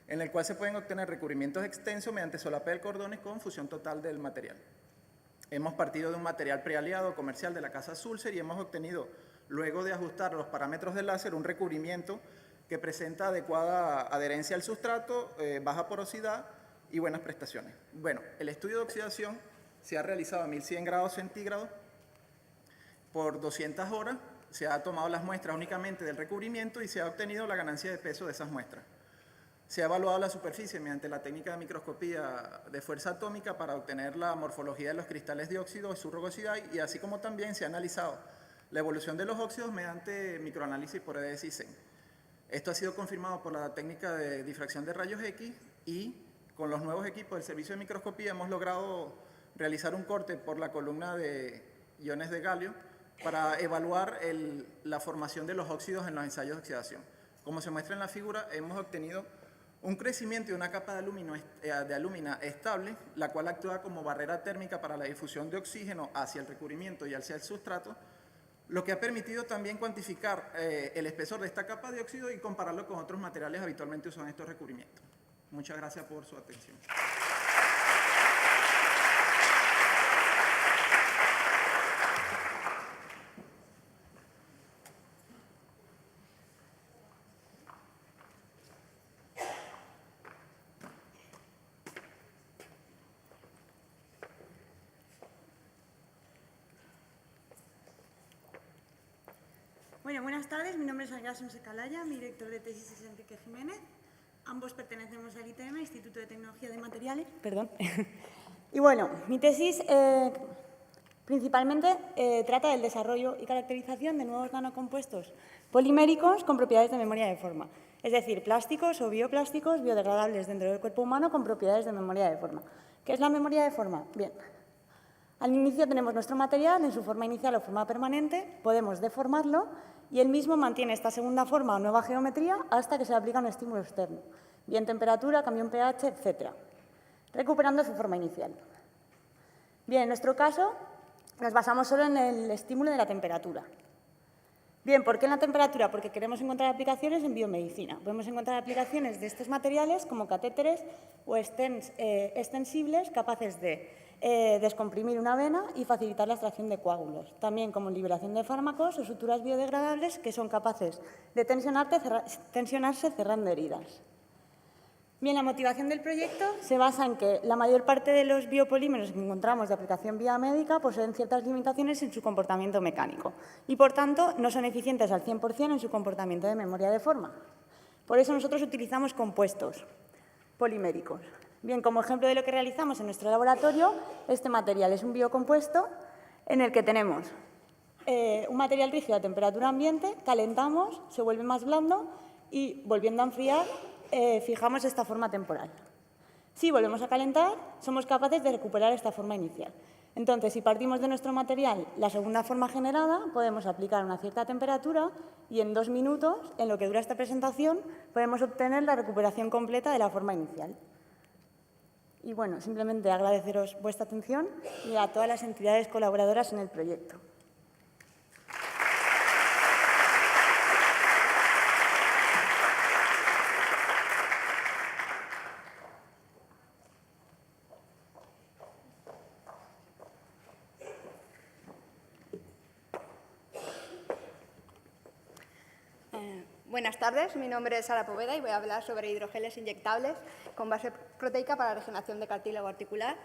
en el cual se pueden obtener recubrimientos extensos mediante solapé de cordones con fusión total del material. Hemos partido de un material prealiado comercial de la casa Sulzer y hemos obtenido, luego de ajustar los parámetros del láser, un recubrimiento que presenta adecuada adherencia al sustrato, baja porosidad y buenas prestaciones. Bueno, el estudio de oxidación se ha realizado a 1100 grados centígrados por 200 horas. Se ha tomado las muestras únicamente del recubrimiento y se ha obtenido la ganancia de peso de esas muestras. Se ha evaluado la superficie mediante la técnica de microscopía de fuerza atómica para obtener la morfología de los cristales de óxido y su rugosidad, y así como también se ha analizado la evolución de los óxidos mediante microanálisis por EDS-CISEN. Esto ha sido confirmado por la técnica de difracción de rayos X y con los nuevos equipos del servicio de microscopía hemos logrado realizar un corte por la columna de iones de galio para evaluar la formación de los óxidos en los ensayos de oxidación. Como se muestra en la figura, hemos obtenido un crecimiento de una capa de alúmina estable, la cual actúa como barrera térmica para la difusión de oxígeno hacia el recubrimiento y hacia el sustrato, lo que ha permitido también cuantificar el espesor de esta capa de óxido y compararlo con otros materiales habitualmente usados en estos recubrimientos. Muchas gracias por su atención. Bueno, buenas tardes. Mi nombre es Ayasón Secalaya, mi director de tesis es Enrique Jiménez. Ambos pertenecemos al ITM, Instituto de Tecnología de Materiales. Perdón. Y bueno, mi tesis principalmente trata del desarrollo y caracterización de nuevos nanocompuestos poliméricos con propiedades de memoria de forma. Es decir, plásticos o bioplásticos biodegradables dentro del cuerpo humano con propiedades de memoria de forma. ¿Qué es la memoria de forma? Bien. Al inicio tenemos nuestro material en su forma inicial o forma permanente, podemos deformarlo y el mismo mantiene esta segunda forma o nueva geometría hasta que se le aplica un estímulo externo, bien temperatura, cambio en pH, etc., recuperando su forma inicial. Bien, en nuestro caso nos basamos solo en el estímulo de la temperatura. Bien, ¿por qué en la temperatura? Porque queremos encontrar aplicaciones en biomedicina. Podemos encontrar aplicaciones de estos materiales como catéteres o stents extensibles capaces de descomprimir una vena y facilitar la extracción de coágulos. También como liberación de fármacos o suturas biodegradables que son capaces de tensionarse cerrando heridas. Bien, la motivación del proyecto se basa en que la mayor parte de los biopolímeros que encontramos de aplicación biomédica poseen ciertas limitaciones en su comportamiento mecánico y, por tanto, no son eficientes al 100% en su comportamiento de memoria de forma. Por eso nosotros utilizamos compuestos poliméricos. Bien, como ejemplo de lo que realizamos en nuestro laboratorio, este material es un biocompuesto en el que tenemos un material rígido a temperatura ambiente, calentamos, se vuelve más blando y, volviendo a enfriar, fijamos esta forma temporal. Si volvemos a calentar, somos capaces de recuperar esta forma inicial. Entonces, si partimos de nuestro material la segunda forma generada, podemos aplicar una cierta temperatura y en 2 minutos, en lo que dura esta presentación, podemos obtener la recuperación completa de la forma inicial. Y bueno, simplemente agradeceros vuestra atención y a todas las entidades colaboradoras en el proyecto. Buenas tardes, mi nombre es Sara Poveda y voy a hablar sobre hidrogeles inyectables con base proteica para la regeneración de cartílago articular.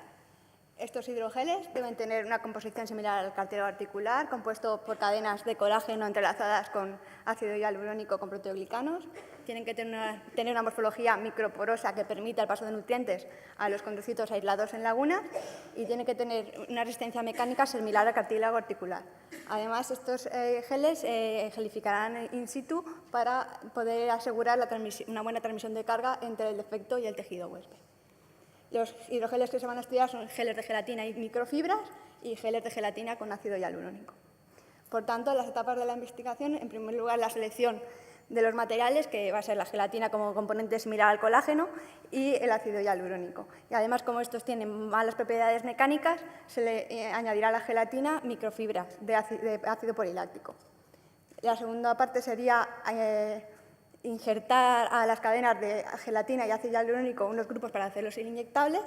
Estos hidrogeles deben tener una composición similar al cartílago articular, compuesto por cadenas de colágeno entrelazadas con ácido hialurónico con proteoglicanos. Tienen que tener una morfología microporosa que permita el paso de nutrientes a los condrocitos aislados en lagunas y tienen que tener una resistencia mecánica similar al cartílago articular. Además, estos geles gelificarán in situ para poder asegurar una buena transmisión de carga entre el defecto y el tejido huésped. Los hidrogeles que se van a estudiar son geles de gelatina y microfibras y geles de gelatina con ácido hialurónico. Por tanto, las etapas de la investigación, en primer lugar, la selección de los materiales, que va a ser la gelatina como componente similar al colágeno y el ácido hialurónico. Y además, como estos tienen malas propiedades mecánicas, se le añadirá a la gelatina microfibras de ácido poliláctico. La segunda parte sería injertar a las cadenas de gelatina y ácido hialurónico unos grupos para hacerlos inyectables.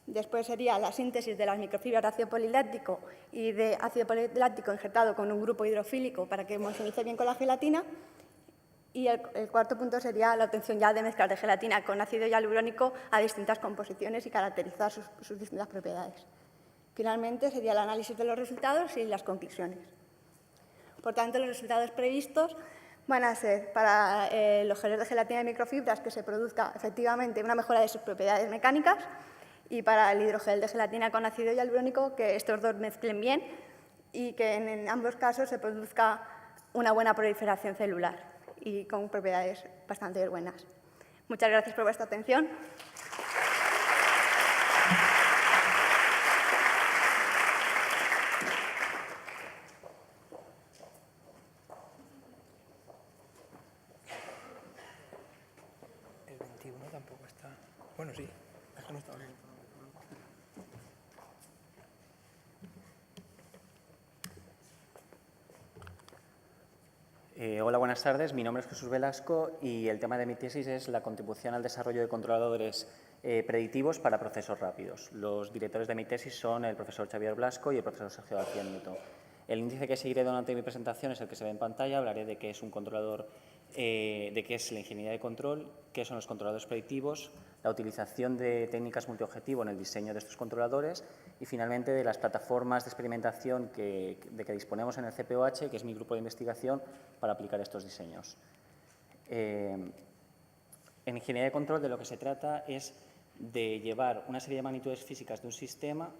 Después sería la síntesis de las microfibras de ácido poliláctico y de ácido poliláctico injertado con un grupo hidrofílico para que homogenice bien con la gelatina. Y el cuarto punto sería la obtención ya de mezclas de gelatina con ácido hialurónico a distintas composiciones y caracterizar sus distintas propiedades. Finalmente sería el análisis de los resultados y las conclusiones. Por tanto, los resultados previstos van a ser para los geles de gelatina y microfibras que se produzca efectivamente una mejora de sus propiedades mecánicas y para el hidrogel de gelatina con ácido hialurónico que estos dos mezclen bien y que en ambos casos se produzca una buena proliferación celular y con propiedades bastante buenas. Muchas gracias por vuestra atención. El 21 tampoco está. Bueno, sí, es que no está bien. Hola, buenas tardes. Mi nombre es Jesús Velasco y el tema de mi tesis es la contribución al desarrollo de controladores predictivos para procesos rápidos. Los directores de mi tesis son el profesor Xavier Blasco y el profesor Sergio García Nieto. El índice que seguiré durante mi presentación es el que se ve en pantalla. Hablaré de qué es un controlador de qué es la ingeniería de control, qué son los controladores predictivos, la utilización de técnicas multiobjetivo en el diseño de estos controladores y, finalmente, de las plataformas de experimentación de que disponemos en el CPOH, que es mi grupo de investigación, para aplicar estos diseños. En ingeniería de control, de lo que se trata es de llevar una serie de magnitudes físicas de un sistema,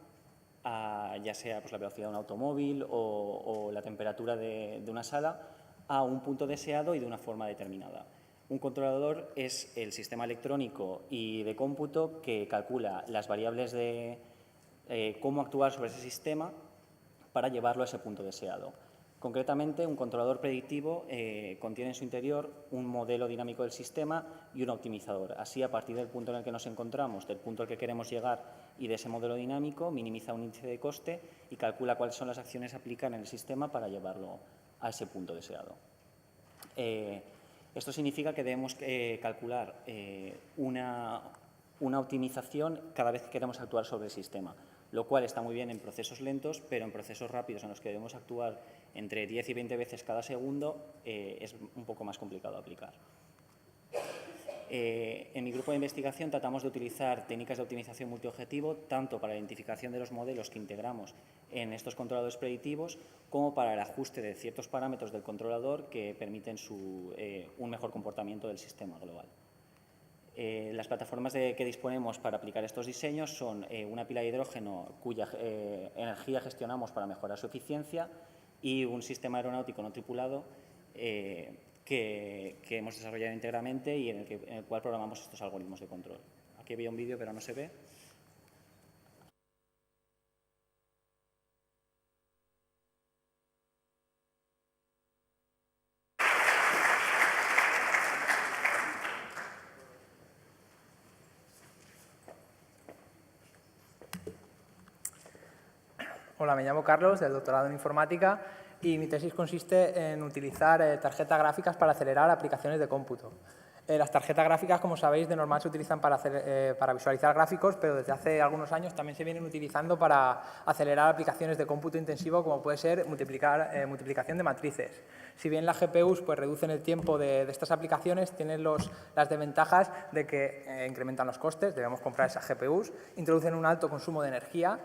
ya sea pues, la velocidad de un automóvil o la temperatura de una sala, a un punto deseado y de una forma determinada. Un controlador es el sistema electrónico y de cómputo que calcula las variables de cómo actuar sobre ese sistema para llevarlo a ese punto deseado. Concretamente, un controlador predictivo contiene en su interior un modelo dinámico del sistema y un optimizador. Así, a partir del punto en el que nos encontramos, del punto al que queremos llegar y de ese modelo dinámico, minimiza un índice de coste y calcula cuáles son las acciones a aplicar en el sistema para llevarlo a ese punto deseado. Esto significa que debemos calcular una optimización cada vez que queremos actuar sobre el sistema, lo cual está muy bien en procesos lentos, pero en procesos rápidos en los que debemos actuar entre 10 y 20 veces cada segundo es un poco más complicado aplicar. En mi grupo de investigación tratamos de utilizar técnicas de optimización multiobjetivo tanto para la identificación de los modelos que integramos en estos controladores predictivos como para el ajuste de ciertos parámetros del controlador que permiten un mejor comportamiento del sistema global. Las plataformas que disponemos para aplicar estos diseños son una pila de hidrógeno cuya energía gestionamos para mejorar su eficiencia y un sistema aeronáutico no tripulado que hemos desarrollado íntegramente y en el cual programamos estos algoritmos de control. Aquí había un vídeo, pero no se ve. Hola, me llamo Carlos, del doctorado en informática, y mi tesis consiste en utilizar tarjetas gráficas para acelerar aplicaciones de cómputo. Las tarjetas gráficas, como sabéis, de normal se utilizan para visualizar gráficos, pero desde hace algunos años también se vienen utilizando para acelerar aplicaciones de cómputo intensivo, como puede ser multiplicación de matrices. Si bien las GPUs pues, reducen el tiempo de estas aplicaciones, tienen las desventajas de que incrementan los costes, debemos comprar esas GPUs, introducen un alto consumo de energía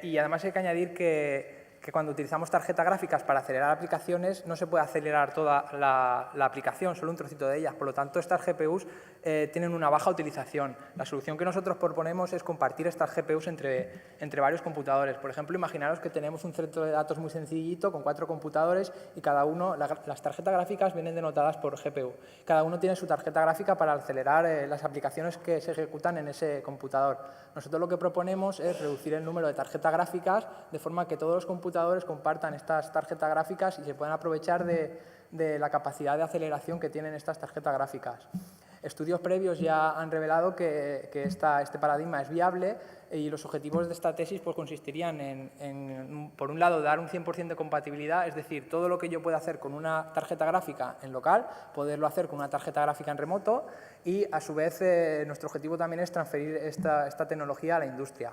y además hay que añadir que cuando utilizamos tarjetas gráficas para acelerar aplicaciones no se puede acelerar toda la aplicación, solo un trocito de ellas. Por lo tanto, estas GPUs tienen una baja utilización. La solución que nosotros proponemos es compartir estas GPUs entre varios computadores. Por ejemplo, imaginaros que tenemos un centro de datos muy sencillito con 4 computadores y cada uno, las tarjetas gráficas vienen denotadas por GPU. Cada uno tiene su tarjeta gráfica para acelerar las aplicaciones que se ejecutan en ese computador. Nosotros lo que proponemos es reducir el número de tarjetas gráficas de forma que todos los computadores compartan estas tarjetas gráficas y se puedan aprovechar de la capacidad de aceleración que tienen estas tarjetas gráficas. Estudios previos ya han revelado que este paradigma es viable y los objetivos de esta tesis pues, consistirían en, por un lado, dar un 100% de compatibilidad, es decir, todo lo que yo pueda hacer con una tarjeta gráfica en local, poderlo hacer con una tarjeta gráfica en remoto y, a su vez, nuestro objetivo también es transferir esta tecnología a la industria.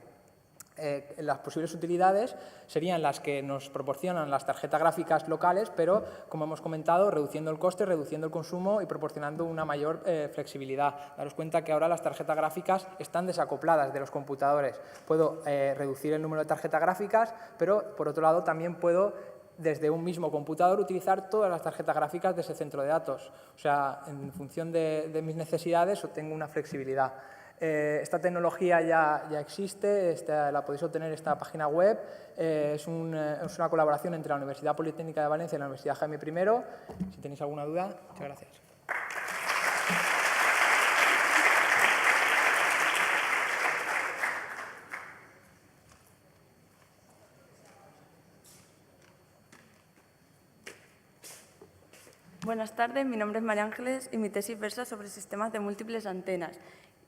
Las posibles utilidades serían las que nos proporcionan las tarjetas gráficas locales, pero, como hemos comentado, reduciendo el coste, reduciendo el consumo y proporcionando una mayor flexibilidad. Daros cuenta que ahora las tarjetas gráficas están desacopladas de los computadores. Puedo reducir el número de tarjetas gráficas, pero, por otro lado, también puedo, desde un mismo computador, utilizar todas las tarjetas gráficas de ese centro de datos. O sea, en función de mis necesidades, obtengo una flexibilidad. Esta tecnología ya existe, la podéis obtener en esta página web. Es una colaboración entre la Universidad Politécnica de Valencia y la Universidad Jaime I. Si tenéis alguna duda, muchas gracias. Buenas tardes, mi nombre es María Ángeles y mi tesis versa sobre sistemas de múltiples antenas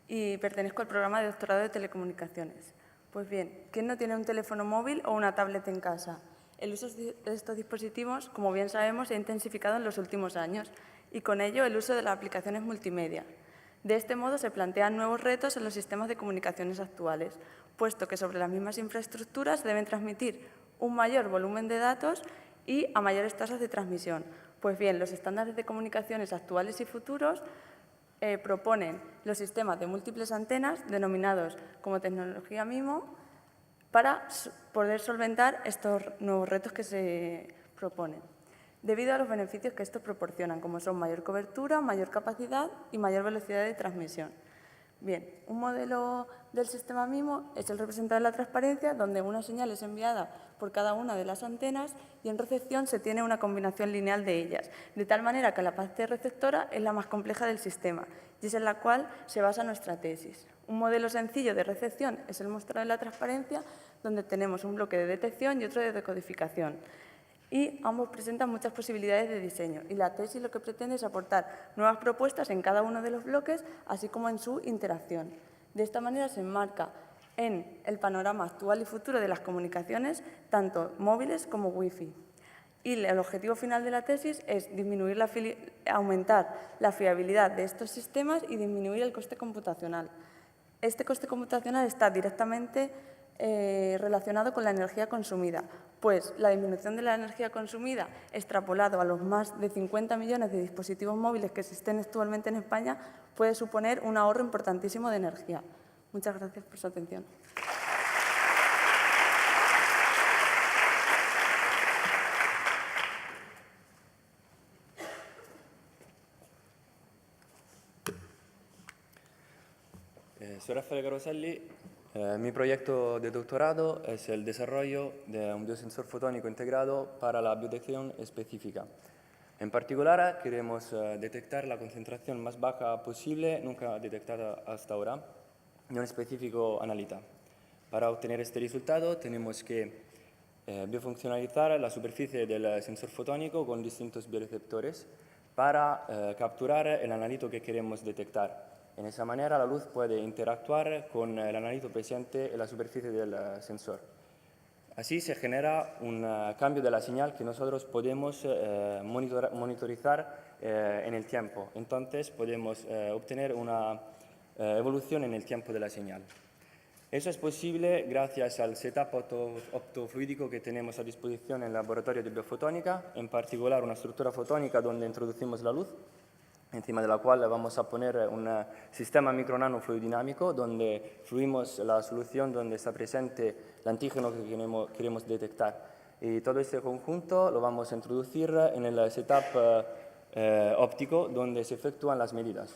y pertenezco al programa de doctorado de telecomunicaciones. Pues bien, ¿quién no tiene un teléfono móvil o una tablet en casa? El uso de estos dispositivos, como bien sabemos, se ha intensificado en los últimos años y con ello el uso de las aplicaciones multimedia. De este modo se plantean nuevos retos en los sistemas de comunicaciones actuales, puesto que sobre las mismas infraestructuras se deben transmitir un mayor volumen de datos y a mayores tasas de transmisión. Pues bien, los estándares de comunicaciones actuales y futuros proponen los sistemas de múltiples antenas, denominados como tecnología MIMO, para poder solventar estos nuevos retos que se proponen, debido a los beneficios que estos proporcionan, como son mayor cobertura, mayor capacidad y mayor velocidad de transmisión. Bien, un modelo del sistema MIMO es el representado en la transparencia, donde una señal es enviada por cada una de las antenas y en recepción se tiene una combinación lineal de ellas, de tal manera que la parte receptora es la más compleja del sistema y es en la cual se basa nuestra tesis. Un modelo sencillo de recepción es el mostrado en la transparencia, donde tenemos un bloque de detección y otro de decodificación. Y ambos presentan muchas posibilidades de diseño. Y la tesis lo que pretende es aportar nuevas propuestas en cada uno de los bloques, así como en su interacción. De esta manera se enmarca en el panorama actual y futuro de las comunicaciones, tanto móviles como Wi-Fi. Y el objetivo final de la tesis es aumentar la fiabilidad de estos sistemas y disminuir el coste computacional. Este coste computacional está directamente relacionado con la energía consumida, pues la disminución de la energía consumida, extrapolado a los más de 50 millones de dispositivos móviles que existen actualmente en España, puede suponer un ahorro importantísimo de energía. Muchas gracias por su atención. Soy Rafael Caroselli. Mi proyecto de doctorado es el desarrollo de un biosensor fotónico integrado para la biodetección específica. En particular, queremos detectar la concentración más baja posible, nunca detectada hasta ahora, de un específico analita. Para obtener este resultado, tenemos que biofuncionalizar la superficie del sensor fotónico con distintos bioreceptores para capturar el analito que queremos detectar. En esa manera, la luz puede interactuar con el analito presente en la superficie del sensor. Así se genera un cambio de la señal que nosotros podemos monitorizar en el tiempo. Entonces, podemos obtener una evolución en el tiempo de la señal. Eso es posible gracias al setup optofluídico que tenemos a disposición en el laboratorio de biofotónica, en particular una estructura fotónica donde introducimos la luz, encima de la cual vamos a poner un sistema micronano fluidodinámico donde fluimos la solución donde está presente el antígeno que queremos detectar. Y todo este conjunto lo vamos a introducir en el setup óptico donde se efectúan las medidas.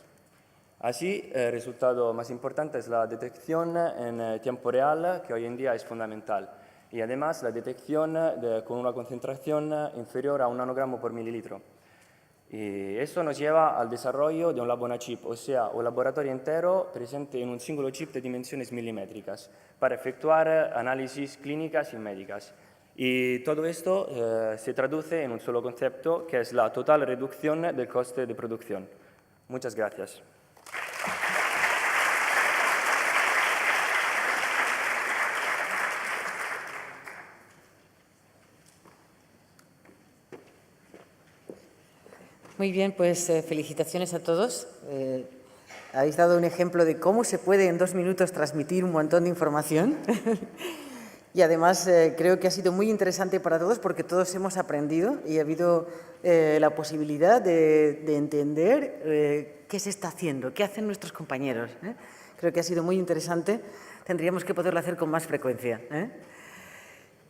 Así, el resultado más importante es la detección en tiempo real, que hoy en día es fundamental. Y además la detección con una concentración inferior a 1 nanogramo por mililitro. Y eso nos lleva al desarrollo de un lab on a chip, o sea, un laboratorio entero presente en un singolo chip de dimensiones milimétricas para efectuar análisis clínicas y médicas. Y todo esto se traduce en un solo concepto, que es la total reducción del coste de producción. Muchas gracias. Muy bien, pues felicitaciones a todos. Habéis dado un ejemplo de cómo se puede en 2 minutos transmitir un montón de información. Y además creo que ha sido muy interesante para todos porque todos hemos aprendido y ha habido la posibilidad de entender qué se está haciendo, qué hacen nuestros compañeros. Creo que ha sido muy interesante. Tendríamos que poderlo hacer con más frecuencia.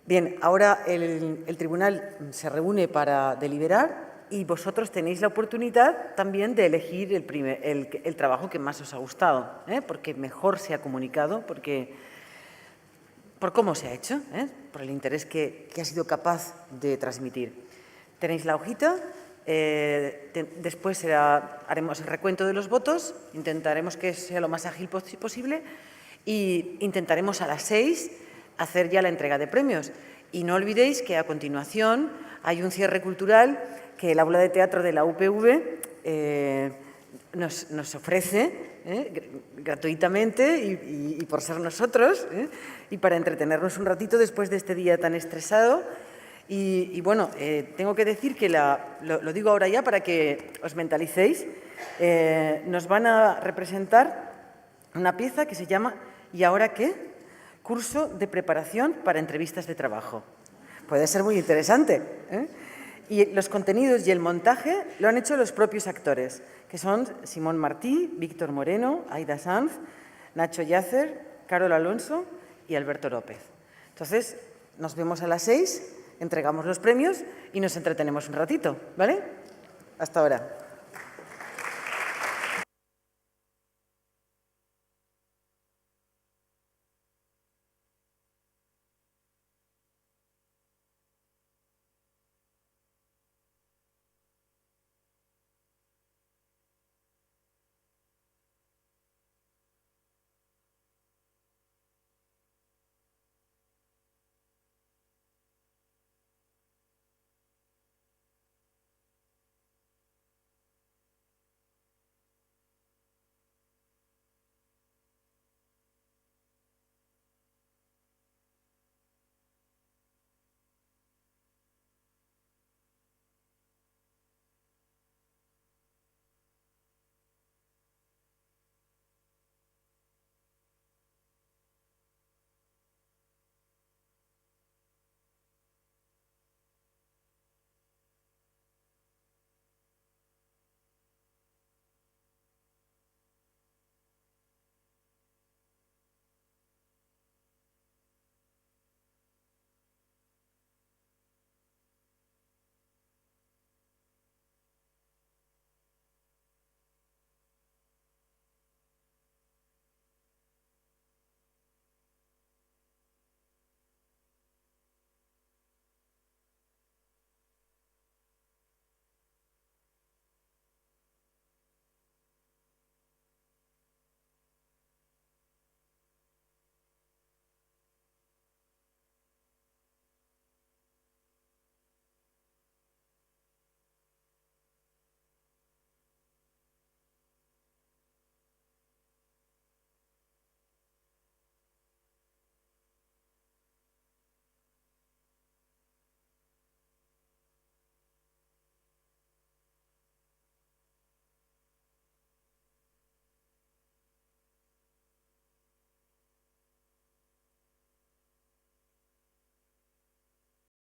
Bien, ahora el tribunal se reúne para deliberar. Y vosotros tenéis la oportunidad también de elegir el trabajo que más os ha gustado, porque mejor se ha comunicado, por cómo se ha hecho, por el interés que ha sido capaz de transmitir. Tenéis la hojita, después haremos el recuento de los votos, intentaremos que sea lo más ágil posible y intentaremos a las 6 hacer ya la entrega de premios. Y no olvidéis que a continuación hay un cierre cultural que el aula de teatro de la UPV nos ofrece gratuitamente y por ser nosotros y para entretenernos un ratito después de este día tan estresado. Y bueno, tengo que decir que lo digo ahora ya para que os mentalicéis, nos van a representar una pieza que se llama ¿Y ahora qué? Curso de preparación para entrevistas de trabajo. Puede ser muy interesante, Y los contenidos y el montaje lo han hecho los propios actores, que son Simón Martí, Víctor Moreno, Aida Sanz, Nacho Yacer, Carol Alonso y Alberto López. Entonces, nos vemos a las 6, entregamos los premios y nos entretenemos un ratito, ¿vale? Hasta ahora.